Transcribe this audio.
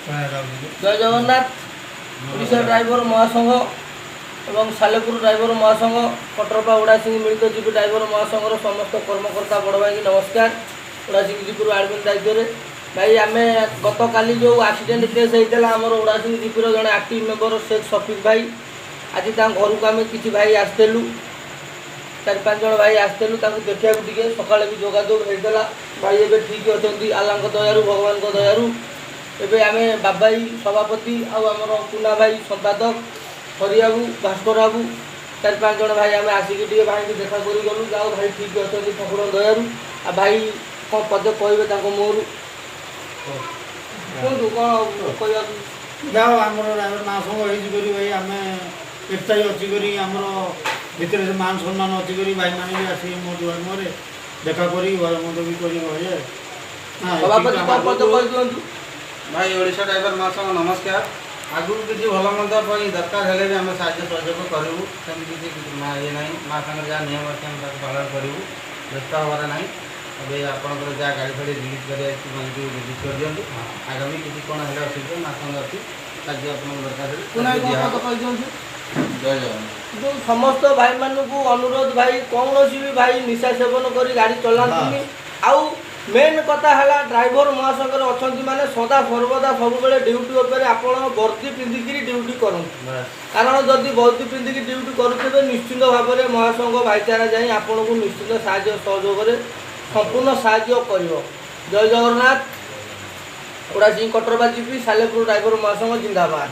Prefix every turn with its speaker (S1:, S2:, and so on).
S1: जय जगन्नाथ ओडिशा ड्राइवर महासंघ एवं सालेपुर ड्राइवर महासंघ कटरपा उड़ासिंह मिलित जीपी ड्राइवर महासंघर समस्त कर्मकर्ता बड़ भाई नमस्कार। उड़ासिंह जीपी आडमिन दायित्व भाई आम गत काली जो एक्सीडेंट केस होता आम उड़ासिंह जीपी जड़े एक्टिव मेम्बर शेख शफिक भाई आज घर को आम कि भाई आसलु 4-5 जन भाई आसलु देखा टे सका भी जोगाजोग होता भाई एवं ठीक अच्छा आल्ला दयारू भगवान दयारू एबे आमे बाबाई सभापति आमर पुना भाई संपादक हरिबाबू भास्कर बाबू 4-5 जन भाई आम आसिक भाई की देखा कर गलु जाओ भाई ठीक अच्छा ठाकुर दयारू आ भाई कौन पद कहे मोर कहतु कौन कह
S2: जाओ आम ड्राइवर महासंघ होकर भाई आम एकता अच्छी आमर भितर मान सम्मान अच्छी भाई मैंने भी आस मो दुआर मुहर देखा करी घर मद भी करें
S1: सभापति कौन पद कह दिखाँ
S3: भाई ओडिशा ड्राइवर महासंघ नमस्कार। आगु किसी भल मंद दरकार हेले भी आम साहय सहयोग करूँ सेमती किसी ये ना माँ सागर जहाँ नियम अच्छे हम पालन करूँ व्यस्त हबार ना अभी आपंकर जहाँ गाड़ी फाड़ी रिलीज कर रिलीज कर दिखाँ आगामी किसी कौन है असुविधा माँ संघ अच्छी कार्य आप दरकार जय जगन्नाथ
S1: जो समस्त भाई मानक अनुरोध भाई कौन भी भाई निशा सेवन कर गाड़ी चलाती आउ मेन कथा है ड्राइवर महासंघर अच्छा माने सदा सर्वदा सब ड्यूटी उपर आप वर्दी पिंधिक ड्यूटी करूँ कारण जदि वर्दी पिंधिक ड्यूटी करुवे निश्चित भाव में महासंघ भाईचारा जाए आपन को निश्चित साहाय्य सहयोग संपूर्ण साहाय्य कर। जय जगन्नाथ उड़ासिंह कटरपा जीपी सालेपुर ड्राइवर महासंघ जिंदाबाद।